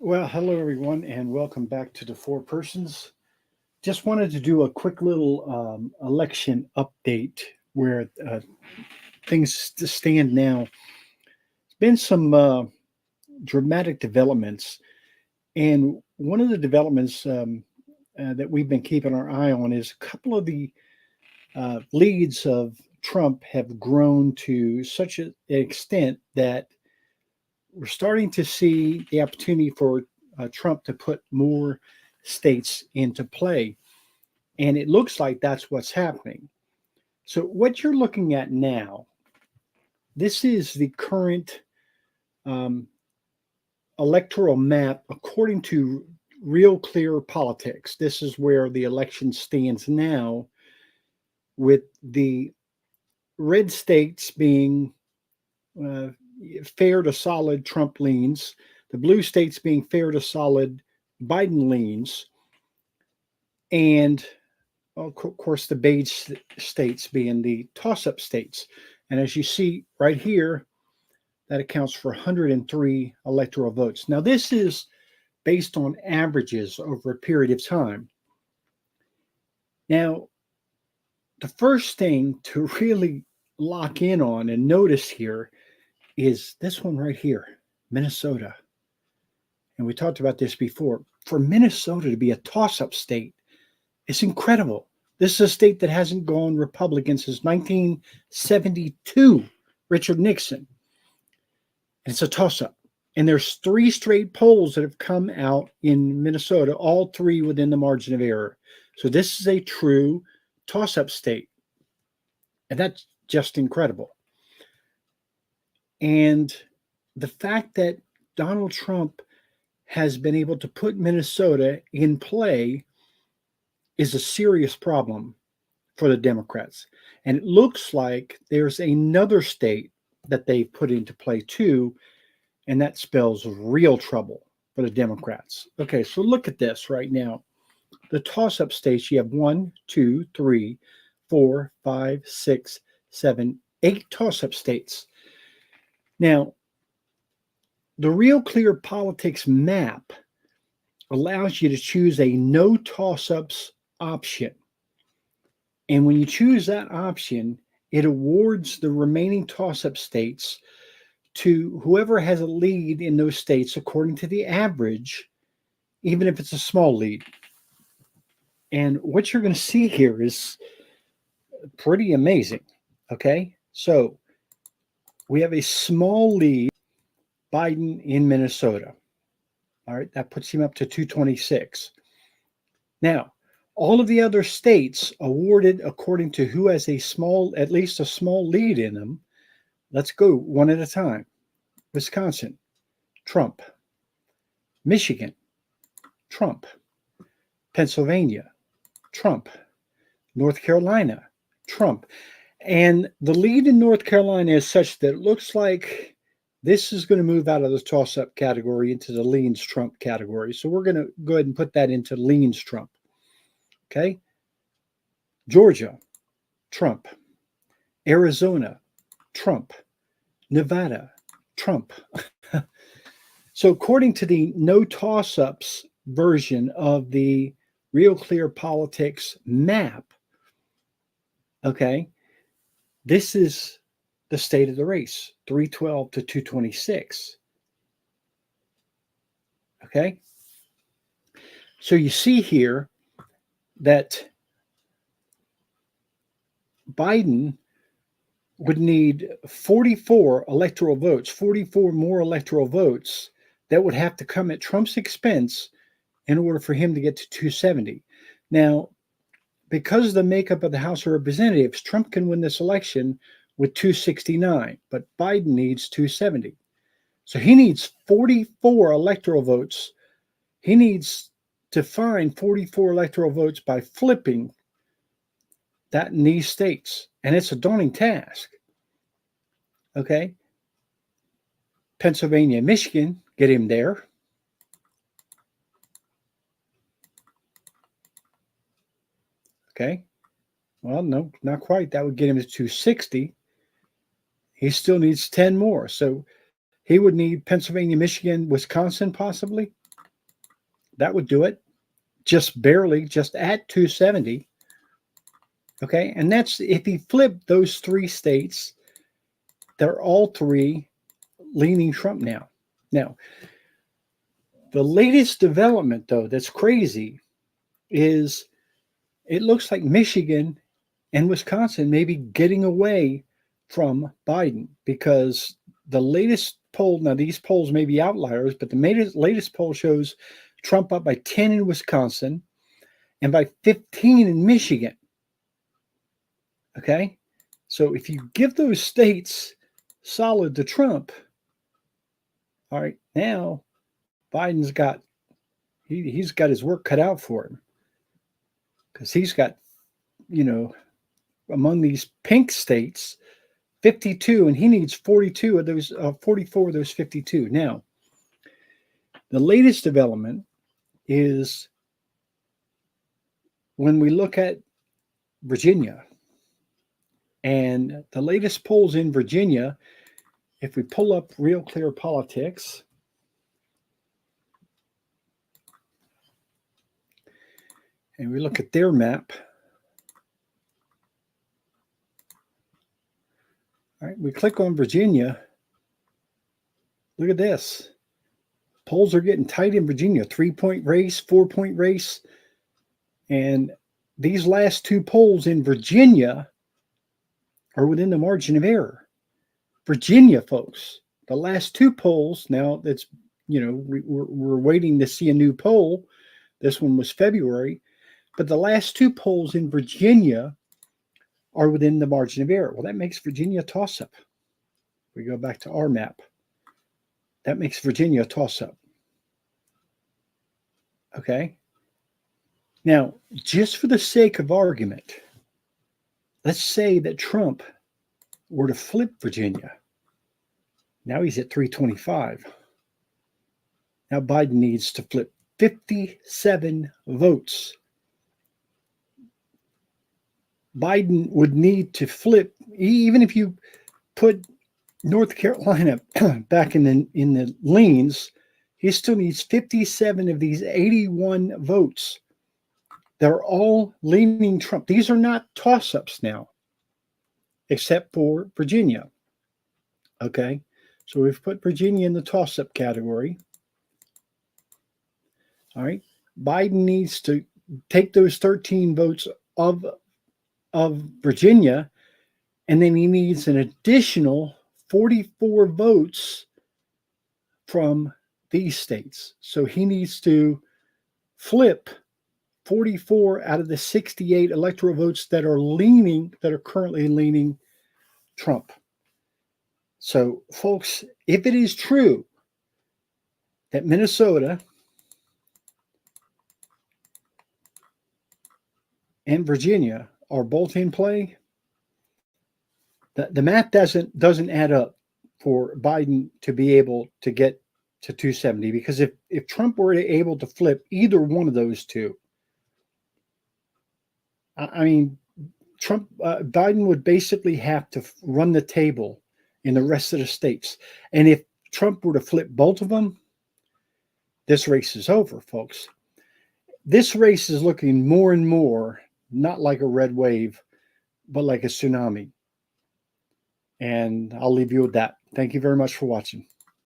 Well, hello everyone, and welcome back to the Four Persons. Just wanted to do a quick little election update where things stand now. There's been some dramatic developments, and one of the developments that we've been keeping our eye on is a couple of the leads of Trump have grown to such an extent that we're starting to see the opportunity for Trump to put more states into play. And it looks like that's what's happening. So, what you're looking at now, this is the current um, electoral map according to Real Clear Politics. This is where the election stands now, with the red states being uh, fair to solid Trump leans, the blue states being fair to solid Biden leans, and of course the beige states being the toss up states. And as you see right here, that accounts for 103 electoral votes. Now, this is based on averages over a period of time. Now, the first thing to really lock in on and notice here is this one right here, Minnesota. And we talked about this before. For Minnesota to be a toss up state, it's incredible. This is a state that hasn't gone Republican since 1972, Richard Nixon. And it's a toss up. And there's three straight polls that have come out in Minnesota, all three within the margin of error. So this is a true toss up state. And that's just incredible. And the fact that Donald Trump has been able to put Minnesota in play is a serious problem for the Democrats. And it looks like there's another state that they put into play too, and that spells real trouble for the Democrats. Okay, so look at this right now. The toss up states, you have 1, 2, 3, 4, 5, 6, 7, 8 toss up states. Now, the Real Clear Politics map allows you to choose a no toss ups option. And when you choose that option, it awards the remaining toss up states to whoever has a lead in those states according to the average, even if it's a small lead. And what you're going to see here is pretty amazing. Okay. So we have a small lead, Biden in Minnesota. All right. That puts him up to 226. Now, all of the other states awarded according to who has a small, at least a small lead in them. Let's go one at a time. Wisconsin, Trump. Michigan, Trump. Pennsylvania, Trump. North Carolina, Trump. And the lead in North Carolina is such that it looks like this is going to move out of the toss up category into the leans Trump category. So we're going to go ahead and put that into leans Trump. Okay. Georgia, Trump. Arizona, Trump. Nevada, Trump. So, according to the no toss ups version of the Real Clear Politics map, okay, this is the state of the race, 312 to 226. Okay. So you see here that Biden would need 44 electoral votes, 44 more electoral votes that would have to come at Trump's expense in order for him to get to 270. Now, because of the makeup of the House of Representatives, Trump can win this election with 269, but Biden needs 270. So he needs 44 electoral votes. He needs to find 44 electoral votes by flipping that in these states. And it's a daunting task. Okay. Pennsylvania, Michigan, get him there. Okay. Well, no, not quite. That would get him to 260. He still needs 10 more. So he would need Pennsylvania, Michigan, Wisconsin, possibly. That would do it. Just barely, just at 270. Okay. And that's if he flipped those three states, they're all three leaning Trump now. Now, the latest development, though, that's crazy is it looks like Michigan and Wisconsin may be getting away from Biden because the latest poll, now these polls may be outliers, but the latest poll shows Trump up by 10 in Wisconsin and by 15 in Michigan. Okay? So if you give those states solid to Trump, all right, now Biden's got he's got his work cut out for him because he's got, among these pink states, 52, and he needs 42 of those, 44 of those 52. Now, the latest development is when we look at Virginia, and the latest polls in Virginia, if we pull up Real Clear Politics, and we look at their map, all right, we click on Virginia. Look at this. Polls are getting tight in Virginia. 3-point race, 4-point race. And these last two polls in Virginia are within the margin of error. Virginia, folks, the last two polls, now that's, we're waiting to see a new poll. This one was February. But the last two polls in Virginia are within the margin of error. Well, that makes Virginia a toss-up. We go back to our map. That makes Virginia a toss-up. Okay? Now, just for the sake of argument, let's say that Trump were to flip Virginia. Now he's at 325. Now Biden needs to flip 57 votes. Biden would need to flip, even if you put North Carolina back in the leans, he still needs 57 of these 81 votes. They're all leaning Trump. These are not toss-ups now, except for Virginia. Okay, so we've put Virginia in the toss-up category. All right, Biden needs to take those 13 votes of Virginia, and then he needs an additional 44 votes from these states. So he needs to flip 44 out of the 68 electoral votes that are currently leaning Trump. So, folks, if it is true that Minnesota and Virginia are both in play, the math doesn't add up for Biden to be able to get to 270, because if Trump were able to flip either one of those two, I mean, Biden would basically have to run the table in the rest of the states. And if Trump were to flip both of them, this race is over, folks. This race is looking more and more not like a red wave, but like a tsunami. And I'll leave you with that. Thank you very much for watching.